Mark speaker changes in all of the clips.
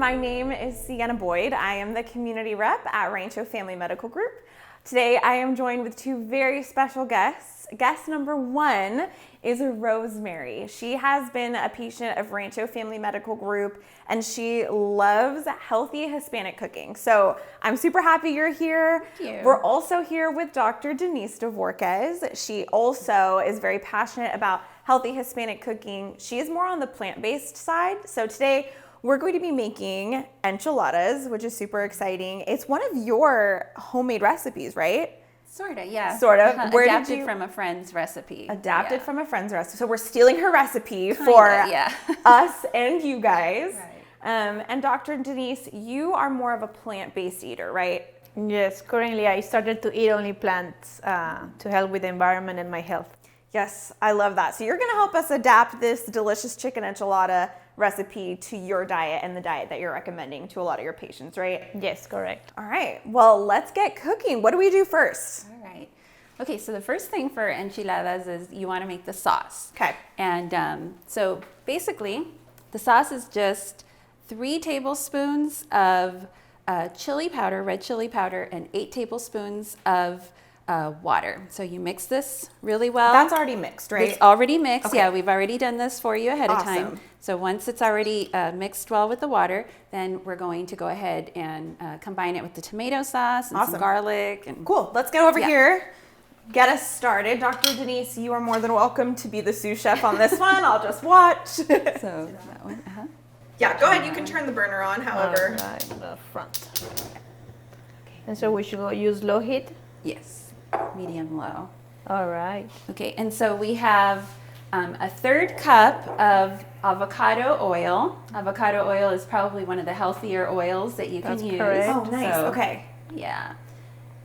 Speaker 1: my name is Sienna Boyd. I am the community rep at Rancho Family Medical Group. Today I am joined with two very special guests. Guest number one is Rosemary. She has been a patient of Rancho Family Medical Group and she loves healthy Hispanic cooking. So I'm super happy you're here.
Speaker 2: Thank you.
Speaker 1: We're also here with Dr. Denise Dvorquez. She also is very passionate about healthy Hispanic cooking. She is more on the plant-based side. So today we're going to be making enchiladas, which is super exciting. It's one of your homemade recipes, right?
Speaker 2: Sort of, yeah.
Speaker 1: Sort of. Where
Speaker 2: adapted
Speaker 1: did you
Speaker 2: from a friend's recipe.
Speaker 1: Adapted from a friend's recipe. So we're stealing her recipe for us and you guys.
Speaker 2: Right.
Speaker 1: And Dr. Denise, you are more of a plant-based eater, right?
Speaker 3: Yes, currently I started to eat only plants to help with the environment and my health.
Speaker 1: Yes, I love that. So you're going to help us adapt this delicious chicken enchilada recipe to your diet and the diet that you're recommending to a lot of your patients, right?
Speaker 3: Yes, correct.
Speaker 1: All right. Well, let's get cooking. What do we do first?
Speaker 2: All right. Okay, so the first thing for enchiladas is you want to make the sauce.
Speaker 1: Okay.
Speaker 2: And so basically, the sauce is just 3 tablespoons of chili powder, red chili powder, and 8 tablespoons of water. So you mix this really well.
Speaker 1: That's already mixed, right?
Speaker 2: It's already mixed.
Speaker 1: Okay.
Speaker 2: Yeah, we've already done this for you ahead of time.
Speaker 1: Awesome.
Speaker 2: So once it's already mixed well with the water, then we're going to go ahead and combine it with the tomato sauce and some garlic. And
Speaker 1: cool. Let's get over here. Get us started. Dr. Denise, you are more than welcome to be the sous chef on this one. I'll just watch.
Speaker 2: So that one.
Speaker 1: Yeah, go ahead. You can turn the burner on, however.
Speaker 3: Right, the front. And so we should use low heat?
Speaker 2: Yes, medium low.
Speaker 3: All right.
Speaker 2: Okay, and so we have a 1/3 cup of avocado oil. Avocado oil is probably one of the healthier oils that you can use.
Speaker 3: correct.
Speaker 1: Oh, nice.
Speaker 2: So,
Speaker 1: Okay.
Speaker 2: Yeah.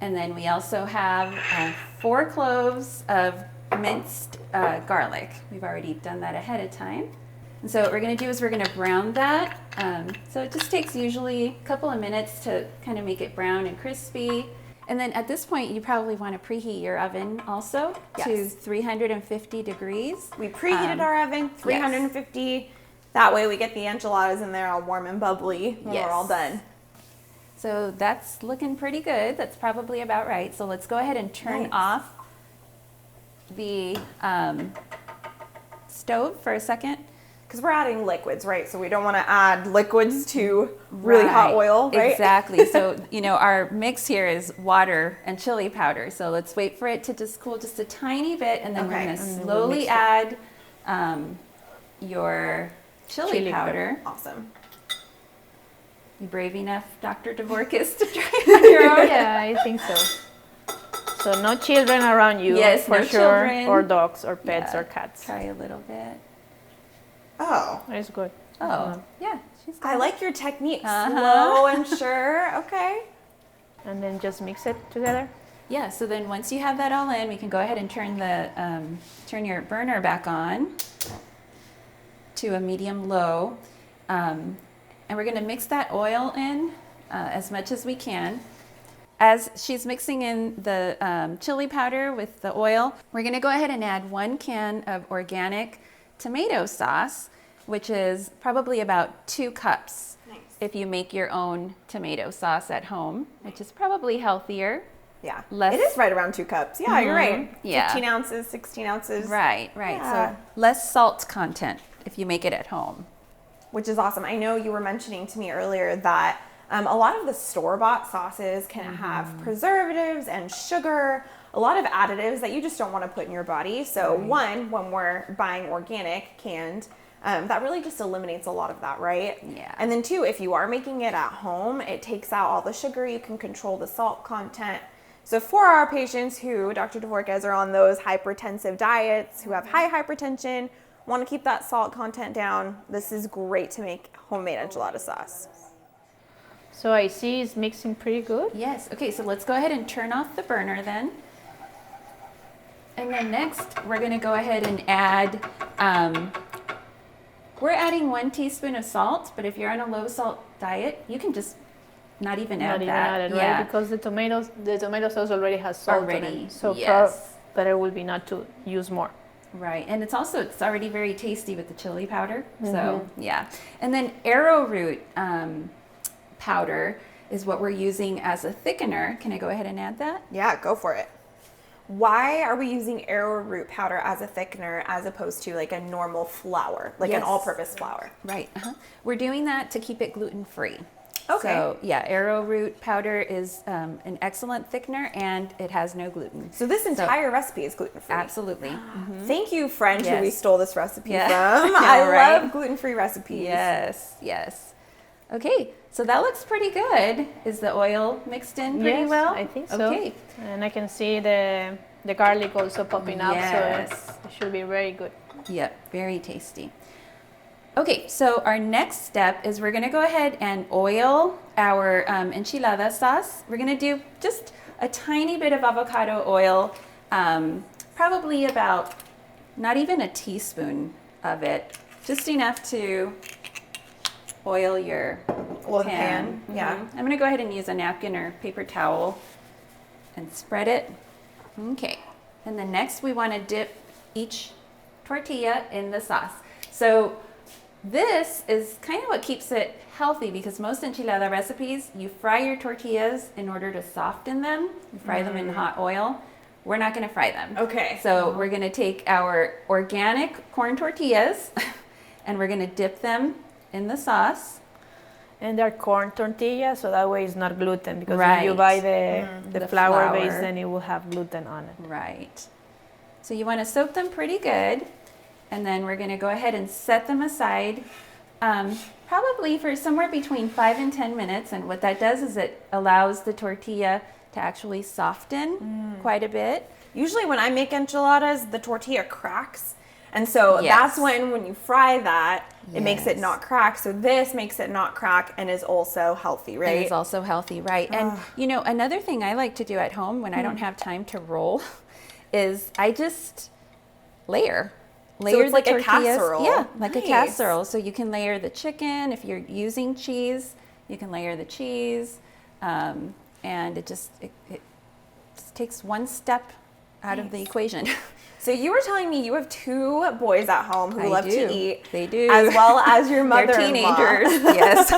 Speaker 2: And then we also have 4 cloves of minced garlic. We've already done that ahead of time. And so what we're going to do is we're going to brown that. So it just takes usually a couple of minutes to kind of make it brown and crispy. And then at this point, you probably want to preheat your oven also to 350 degrees.
Speaker 1: We preheated our oven, 350. That way we get the enchiladas in there all warm and bubbly when we're all done.
Speaker 2: So that's looking pretty good. That's probably about right. So let's go ahead and turn off the stove for a second.
Speaker 1: Because we're adding liquids, right? So we don't want to add liquids to really hot oil, right?
Speaker 2: Exactly. So, our mix here is water and chili powder. So let's wait for it to just cool just a tiny bit, and then we're going to slowly add your chili powder.
Speaker 1: Awesome.
Speaker 2: You brave enough, Dr. Dvorquez, to try it on your own?
Speaker 3: Yeah, I think so. So no children around you,
Speaker 2: Yes,
Speaker 3: for
Speaker 2: no
Speaker 3: sure,
Speaker 2: children.
Speaker 3: or dogs, or pets, or cats.
Speaker 2: Try a little bit.
Speaker 1: Oh.
Speaker 3: It's good.
Speaker 2: Oh, yeah. She's
Speaker 1: I like your technique. Slow and sure. Okay.
Speaker 3: And then just mix it together.
Speaker 2: Yeah, so then once you have that all in, we can go ahead and turn your burner back on to a medium low. And we're going to mix that oil in as much as we can. As she's mixing in the chili powder with the oil, we're going to go ahead and add 1 can of organic tomato sauce, which is probably about 2 cups.
Speaker 1: Nice.
Speaker 2: If you make your own tomato sauce at home, which is probably healthier.
Speaker 1: Yeah.
Speaker 2: Less,
Speaker 1: it is right around 2 cups. Yeah, you're right.
Speaker 2: Yeah.
Speaker 1: 15 ounces, 16 ounces.
Speaker 2: Right.
Speaker 1: Yeah.
Speaker 2: So less salt content if you make it at home.
Speaker 1: Which is awesome. I know you were mentioning to me earlier that a lot of the store-bought sauces can have preservatives and sugar, a lot of additives that you just don't want to put in your body. So one, when we're buying organic canned, that really just eliminates a lot of that, right?
Speaker 2: Yeah.
Speaker 1: And then 2, if you are making it at home, it takes out all the sugar. You can control the salt content. So for our patients who, Dr. Dvorquez, are on those hypertensive diets, who have high hypertension, want to keep that salt content down, this is great to make homemade enchilada sauce.
Speaker 3: So I see it's mixing pretty good.
Speaker 2: Yes. Okay, so let's go ahead and turn off the burner then. And then next, we're going to go ahead and add, we're adding 1 teaspoon of salt, but if you're on a low salt diet, you can just not even add that.
Speaker 3: Right? Because the tomato sauce already has salt in it. So
Speaker 2: yes.
Speaker 3: better will be not to use more.
Speaker 2: Right, and it's already very tasty with the chili powder. So yeah, and then arrowroot powder is what we're using as a thickener. Can I go ahead and add that?
Speaker 1: Yeah, go for it. Why are we using arrowroot powder as a thickener as opposed to like a normal flour, like an all-purpose flour?
Speaker 2: Right. We're doing that to keep it gluten-free.
Speaker 1: Okay.
Speaker 2: So yeah, arrowroot powder is an excellent thickener, and it has no gluten.
Speaker 1: So this entire recipe is gluten-free.
Speaker 2: Absolutely.
Speaker 1: Thank you, French, who we
Speaker 2: Yes.
Speaker 1: stole this recipe
Speaker 2: Yeah.
Speaker 1: from.
Speaker 2: I
Speaker 1: I
Speaker 2: right.
Speaker 1: love gluten-free recipes.
Speaker 2: Yes, yes. Okay, so that looks pretty good. Is the oil mixed in pretty
Speaker 3: Yes,
Speaker 2: well?
Speaker 3: I think so.
Speaker 2: Okay.
Speaker 3: And I can see the garlic also popping up,
Speaker 2: Yes.
Speaker 3: so it should be very good.
Speaker 2: Yep, very tasty. Okay, so our next step is we're gonna go ahead and oil our enchilada sauce. We're gonna do just a tiny bit of avocado oil, probably about not even a teaspoon of it, just enough to oil your pan.
Speaker 1: Yeah.
Speaker 2: I'm gonna go ahead and use a napkin or paper towel and spread it. Okay, and then next we wanna dip each tortilla in the sauce. So this is kind of what keeps it healthy, because most enchilada recipes, you fry your tortillas in order to soften them. You fry them in hot oil. We're not gonna fry them.
Speaker 1: Okay.
Speaker 2: So we're gonna take our organic corn tortillas and we're gonna dip them in the sauce.
Speaker 3: And they're corn tortillas, so that way it's not gluten, because
Speaker 2: Right.
Speaker 3: if you buy the
Speaker 2: The
Speaker 3: flour base,
Speaker 2: flour.
Speaker 3: then it will have gluten on it.
Speaker 2: Right. So you wanna soak them pretty good, and then we're gonna go ahead and set them aside, probably for somewhere between 5 and 10 minutes. And what that does is it allows the tortilla to actually soften quite a bit.
Speaker 1: Usually when I make enchiladas, the tortilla cracks. And so
Speaker 2: Yes.
Speaker 1: that's when you fry that, it makes it
Speaker 2: Yes.
Speaker 1: not crack. So this makes it not crack and is also healthy, right?
Speaker 2: And it's also healthy, right? And you know, another thing I like to do at home when I don't have time to roll is I just layer
Speaker 1: it's like
Speaker 2: the
Speaker 1: a
Speaker 2: tortillas.
Speaker 1: casserole.
Speaker 2: Yeah, like a
Speaker 1: Nice.
Speaker 2: casserole. So you can layer the chicken. If you're using cheese, you can layer the cheese, and it just takes one step out of the equation.
Speaker 1: So you were telling me you have 2 boys at home who
Speaker 2: I
Speaker 1: love
Speaker 2: do.
Speaker 1: to eat.
Speaker 2: They do.
Speaker 1: As well as your
Speaker 2: They're
Speaker 1: mother-in-law.
Speaker 2: teenagers. Yes.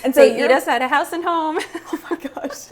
Speaker 1: And so
Speaker 2: They eat
Speaker 1: you're,
Speaker 2: us at a house and home.
Speaker 1: oh my gosh,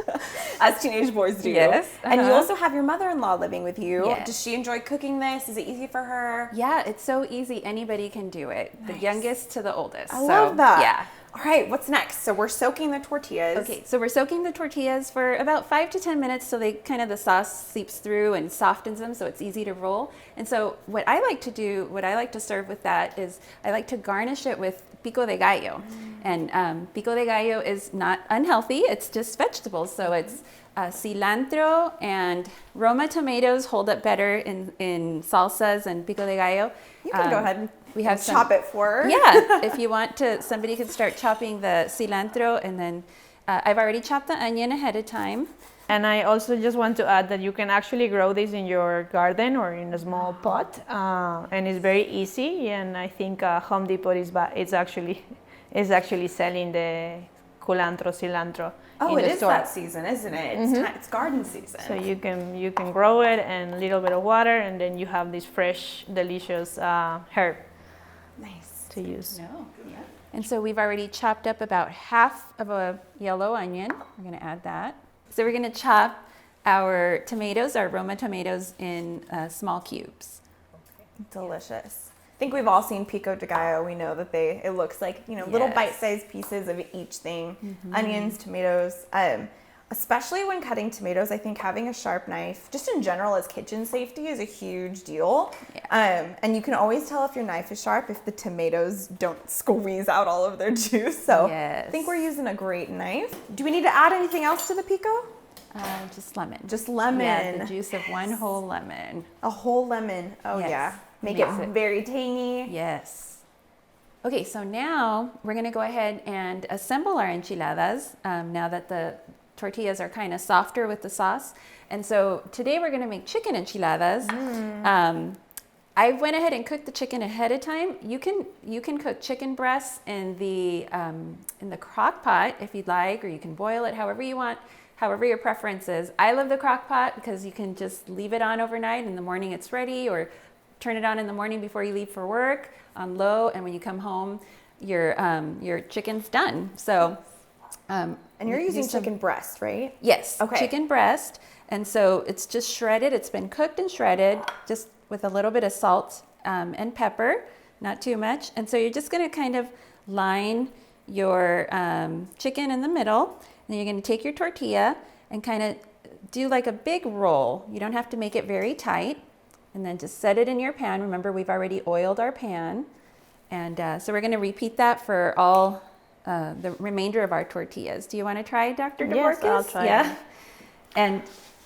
Speaker 1: as teenage boys do.
Speaker 2: Yes,
Speaker 1: And you
Speaker 2: uh-huh.
Speaker 1: also have your mother-in-law living with you.
Speaker 2: Yes.
Speaker 1: Does she enjoy cooking this? Is it easy for her?
Speaker 2: Yeah, it's so easy. Anybody can do it. The
Speaker 1: Nice.
Speaker 2: youngest to the oldest.
Speaker 1: I love that.
Speaker 2: Yeah.
Speaker 1: All right, what's next? So we're soaking the tortillas.
Speaker 2: Okay, so we're soaking the tortillas for about 5 to 10 minutes, so they the sauce seeps through and softens them, so it's easy to roll. And so what I like to serve with that is I like to garnish it with pico de gallo. And pico de gallo is not unhealthy, it's just vegetables. So it's cilantro and Roma tomatoes hold up better in salsas and pico de gallo.
Speaker 1: You can go ahead and
Speaker 2: we have
Speaker 1: chop it for her.
Speaker 2: Yeah, if you want to, somebody can start chopping the cilantro, and then I've already chopped the onion ahead of time.
Speaker 3: And I also just want to add that you can actually grow this in your garden or in a small pot, and it's very easy. And I think Home Depot is actually selling the cilantro
Speaker 1: Oh,
Speaker 3: in
Speaker 1: it
Speaker 3: the
Speaker 1: is
Speaker 3: store.
Speaker 1: that season, isn't it? It's garden season.
Speaker 3: So you can grow it and a little bit of water, and then you have this fresh, delicious herb
Speaker 1: Nice.
Speaker 3: to use.
Speaker 2: No, yeah. And so we've already chopped up about half of a yellow onion. We're going to add that. So we're going to chop our tomatoes, our Roma tomatoes, in small cubes.
Speaker 1: Delicious. I think we've all seen pico de gallo. We know that it looks like, little
Speaker 2: Yes.
Speaker 1: bite-sized pieces of each thing. Onions, tomatoes. Especially when cutting tomatoes, I think having a sharp knife, just in general as kitchen safety, is a huge deal.
Speaker 2: Yeah.
Speaker 1: And you can always tell if your knife is sharp if the tomatoes don't squeeze out all of their juice. So
Speaker 2: Yes.
Speaker 1: I think we're using a great knife. Do we need to add anything else to the pico?
Speaker 2: Just lemon.
Speaker 1: Just lemon.
Speaker 2: Yeah, the juice of one whole lemon.
Speaker 1: A whole lemon. Oh,
Speaker 2: Yes.
Speaker 1: yeah. Make
Speaker 2: Makes
Speaker 1: it
Speaker 2: it-
Speaker 1: very tangy.
Speaker 2: Yes. Okay, so now we're going to go ahead and assemble our enchiladas now that the tortillas are kind of softer with the sauce. And so today we're going to make chicken enchiladas. I went ahead and cooked the chicken ahead of time. You can cook chicken breasts in the crock pot if you'd like, or you can boil it however you want, however your preference is. I love the crock pot because you can just leave it on overnight. In the morning it's ready, or turn it on in the morning before you leave for work on low, and when you come home, your chicken's done. So,
Speaker 1: and you're using chicken breast, right?
Speaker 2: Yes.
Speaker 1: Okay.
Speaker 2: Chicken breast, and so it's just shredded. It's been cooked and shredded, just with a little bit of salt and pepper, not too much. And so you're just going to kind of line your chicken in the middle. Then you're going to take your tortilla and kind of do like a big roll. You don't have to make it very tight. And then just set it in your pan. Remember, we've already oiled our pan. And so we're going to repeat that for all the remainder of our tortillas. Do you want to try, Dr. Dvorquez?
Speaker 3: Yes, I'll try.
Speaker 2: Yeah. And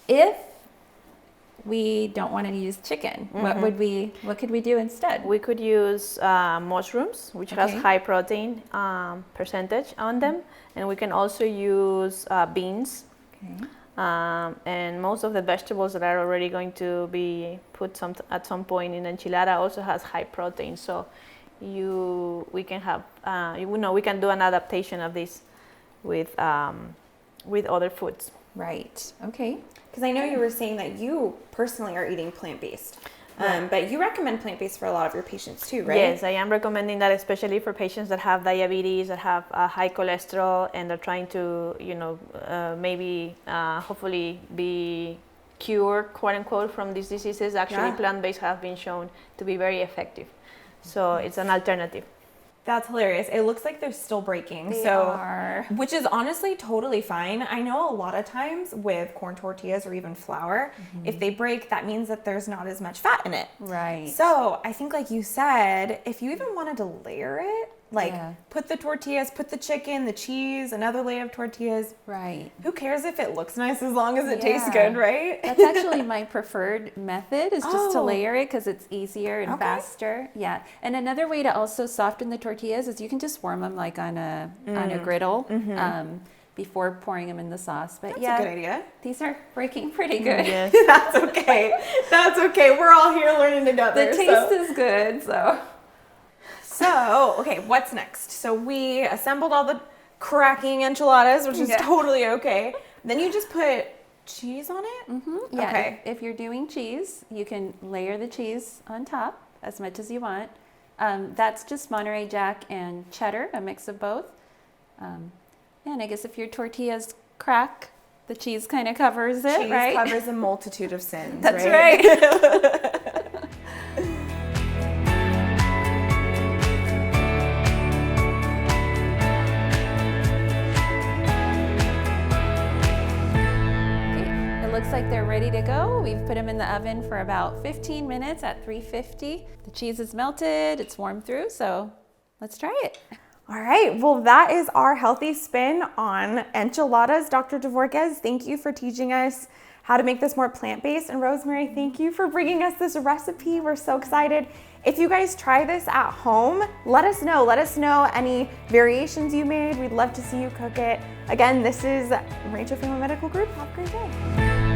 Speaker 2: if we don't want to use chicken, what could we do instead?
Speaker 3: We could use mushrooms, which has
Speaker 2: Okay.
Speaker 3: high protein percentage on them, and we can also use beans.
Speaker 2: Okay.
Speaker 3: And most of the vegetables that are already going to be put at some point in enchilada also has high protein. So we can have we can do an adaptation of this with other foods.
Speaker 2: Right. Okay.
Speaker 1: Because I know you were saying that you personally are eating plant-based, but you recommend plant-based for a lot of your patients too, right?
Speaker 3: Yes, I am recommending that, especially for patients that have diabetes, that have high cholesterol, and they're trying to, maybe hopefully be cured, quote unquote, from these diseases. Actually,
Speaker 1: Yeah.
Speaker 3: plant-based have been shown to be very effective. So it's an alternative.
Speaker 1: That's hilarious. It looks like they're still breaking.
Speaker 2: They
Speaker 1: so,
Speaker 2: are.
Speaker 1: Which is honestly totally fine. I know a lot of times with corn tortillas or even flour, if they break, that means that there's not as much fat in it.
Speaker 2: Right.
Speaker 1: So I think, like you said, if you even wanted to layer it, like
Speaker 2: Yeah.
Speaker 1: put the tortillas, put the chicken, the cheese, another layer of tortillas.
Speaker 2: Right.
Speaker 1: Who cares if it looks nice as long as it tastes
Speaker 2: Yeah.
Speaker 1: good, right?
Speaker 2: That's actually my preferred method, is just to
Speaker 1: Oh.
Speaker 2: layer it because it's easier and
Speaker 1: Okay.
Speaker 2: faster. Yeah. And another way to also soften the tortillas is you can just warm them like on a griddle before pouring them in the sauce. But
Speaker 1: That's
Speaker 2: yeah,
Speaker 1: a good idea.
Speaker 2: these are breaking pretty good.
Speaker 3: Yes.
Speaker 1: That's okay. That's okay. We're all here learning together.
Speaker 2: The taste is good, so.
Speaker 1: So, okay, what's next? So we assembled all the cracking enchiladas, which is
Speaker 2: Yeah.
Speaker 1: totally okay. Then you just put cheese on it?
Speaker 2: Yeah,
Speaker 1: Okay.
Speaker 2: if you're doing cheese, you can layer the cheese on top as much as you want. That's just Monterey Jack and cheddar, a mix of both. And I guess if your tortillas crack, the cheese kind of covers it,
Speaker 1: Cheese
Speaker 2: right?
Speaker 1: covers a multitude of sins.
Speaker 2: That's
Speaker 1: right.
Speaker 2: Okay, it looks like they're ready to go. We've put them in the oven for about 15 minutes at 350. The cheese is melted, it's warmed through, so let's try it.
Speaker 1: All right, well, that is our healthy spin on enchiladas. Dr. Dvorquez, thank you for teaching us how to make this more plant-based. And Rosemary, thank you for bringing us this recipe. We're so excited. If you guys try this at home, let us know. Let us know any variations you made. We'd love to see you cook it. Again, this is Rancho Family Medical Group. Have a great day.